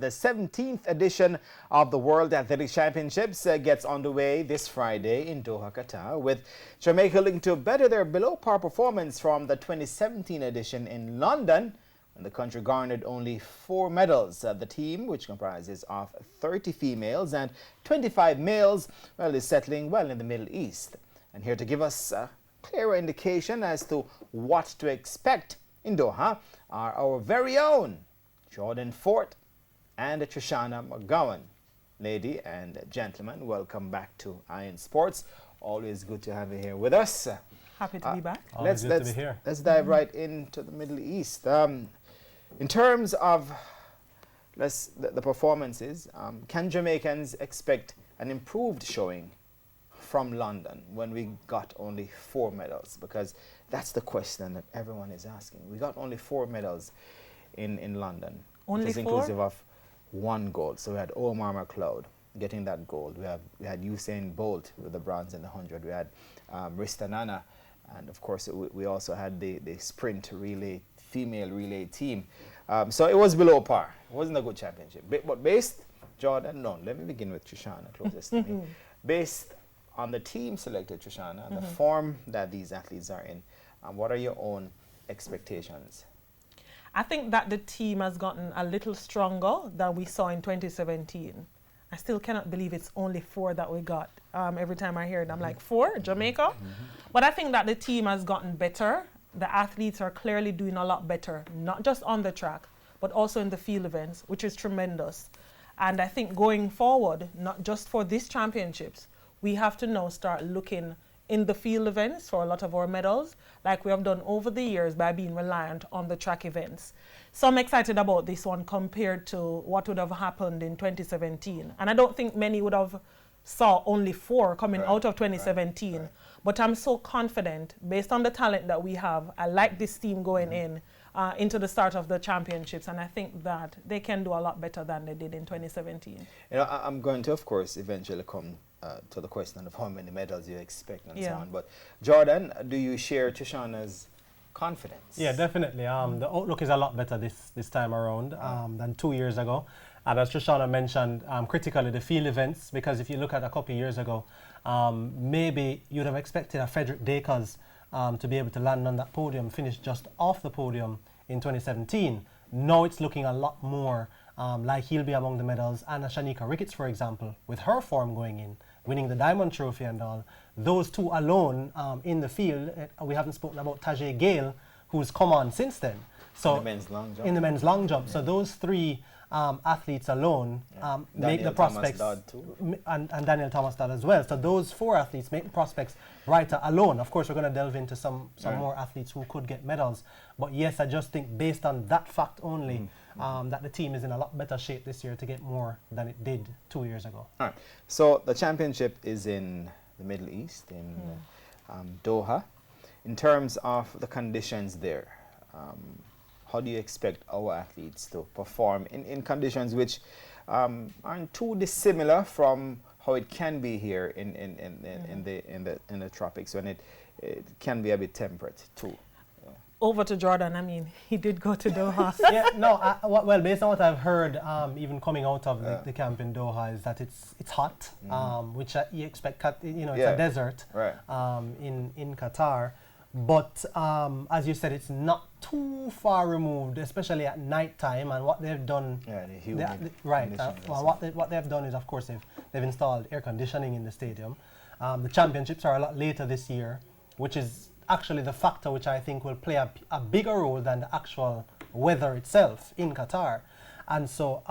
The 17th edition of the World Athletics Championships gets underway this Friday in Doha, Qatar, with Jamaica looking to better their below-par performance from the 2017 edition in London, when the country garnered only 4 medals. The team, which comprises of 30 females and 25 males, well, is settling well in the Middle East. And here to give us a clearer indication as to what to expect in Doha are our very own Jordan Fort and Trishana McGowan. Lady and gentlemen, welcome back to Iron Sports. Always good to have you here with us. Happy to be back. Let's dive right into the Middle East. In terms of the performances, can Jamaicans expect an improved showing from London when we got only 4 medals? Because that's the question that everyone is asking. We got only 4 medals in London. Only which is 4? inclusive of 1 gold. So we had Omar McLeod getting that gold. We had Usain Bolt with the bronze in the 100. We had Rista Nana, and of course we also had the sprint relay, female relay team. So it was below par. It wasn't a good championship. But based, Jordan, no, let me begin with Trishana, closest to me. Based on the team selected, Trishana, and the form that these athletes are in, what are your own expectations? I think that the team has gotten a little stronger than we saw in 2017. I still cannot believe it's only 4 that we got. Every time I hear it, I'm like, 4? Jamaica? But I think that the team has gotten better. The athletes are clearly doing a lot better, not just on the track, but also in the field events, which is tremendous. And I think going forward, not just for these championships, we have to now start looking in the field events for a lot of our medals, like we have done over the years by being reliant on the track events. So I'm excited about this one compared to what would have happened in 2017. And I don't think many would have saw only 4 coming out of 2017. But I'm so confident, based on the talent that we have, I like this team going into the start of the championships, and I think that they can do a lot better than they did in 2017. You know, I'm going to, of course, eventually come to the question of how many medals you expect and so on. But Jordan, do you share Trishana's confidence? Yeah, definitely. The outlook is a lot better this time around than 2 years ago. And as Trishana mentioned, critically the field events, because if you look at a couple of years ago, maybe you'd have expected a Frederick Dakers to be able to land on that podium, finish just off the podium in 2017. Now it's looking a lot more like he'll be among the medals. And Shanika Ricketts, for example, with her form going in, winning the Diamond Trophy and all, those 2 alone in the field. We haven't spoken about Tajay Gale, who's come on since then. So in the men's long jump. In the men's long jump. So those 3 athletes alone make the prospects, and Daniel Thomas Dodd as well. So those 4 athletes make the prospects brighter alone. Of course, we're going to delve into some more athletes who could get medals. But yes, I just think based on that fact only, that the team is in a lot better shape this year to get more than it did 2 years ago. All right. So the championship is in the Middle East, in Doha. In terms of the conditions there, how do you expect our athletes to perform in conditions which aren't too dissimilar from how it can be here in the tropics, when it can be a bit temperate too? Over to Jordan. I mean, he did go to Doha. Yeah, no. Well, based on what I've heard, even coming out of the camp in Doha, is that it's hot, which you expect. You know, it's a desert in Qatar. But as you said, it's not too far removed, especially at night time. And what they've done, what they've done is, of course, they've installed air conditioning in the stadium. The championships are a lot later this year, which is actually the factor which I think will play a bigger role than the actual weather itself in Qatar. And so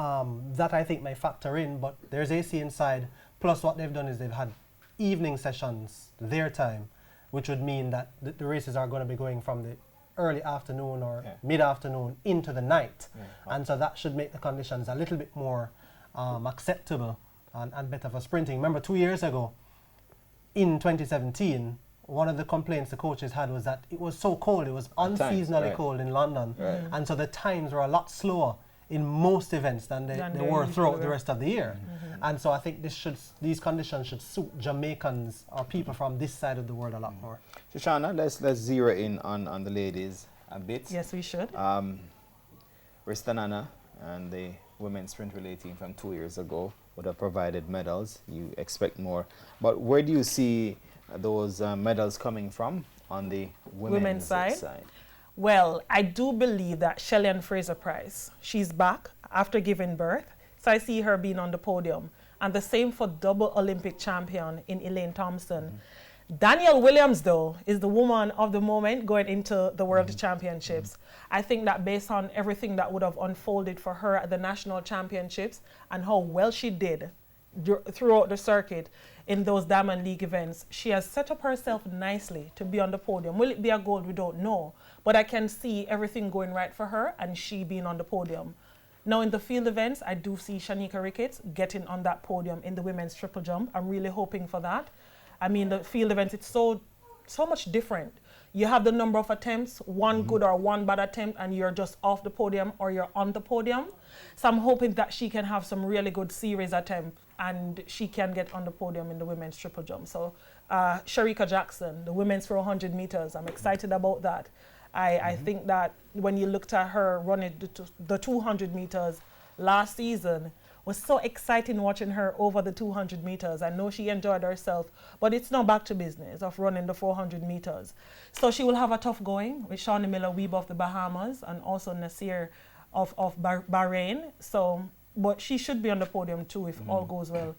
that I think may factor in. But there's AC inside. Plus, what they've done is they've had evening sessions their time, which would mean that the races are going to be going from the early afternoon or mid-afternoon into the night. And so that should make the conditions a little bit more acceptable and better for sprinting. Remember, 2 years ago, in 2017, one of the complaints the coaches had was that it was so cold. It was unseasonably cold in London. And so the times were a lot slower in most events than they were throughout the rest of the year. And so I think these conditions should suit Jamaicans or people from this side of the world a lot more. Shoshana, let's zero in on the ladies a bit. Yes, we should. Rista Nana and the women's sprint relay team from 2 years ago would have provided medals. You expect more. But where do you see those medals coming from on the women's side? Well, I do believe that Shelly-Ann Fraser-Price, she's back after giving birth. So I see her being on the podium. And the same for double Olympic champion in Elaine Thompson. Danielle Williams, though, is the woman of the moment going into the World Championships. I think that based on everything that would have unfolded for her at the National Championships and how well she did throughout the circuit in those Diamond League events, she has set up herself nicely to be on the podium. Will it be a gold? We don't know. But I can see everything going right for her and she being on the podium. Now in the field events, I do see Shanika Ricketts getting on that podium in the women's triple jump. I'm really hoping for that. I mean, the field events, it's so much different. You have the number of attempts, one good or one bad attempt, and you're just off the podium or you're on the podium. So I'm hoping that she can have some really good series attempts and she can get on the podium in the women's triple jump. So Sharika Jackson, the women's 400 meters, I'm excited about that. I think that when you looked at her running the 200 meters last season, was so exciting watching her over the 200 meters. I know she enjoyed herself, but it's now back to business of running the 400 meters. So she will have a tough going with Shawnee Miller-Weeb of the Bahamas and also Nasir of Bahrain. So, but she should be on the podium too if all goes well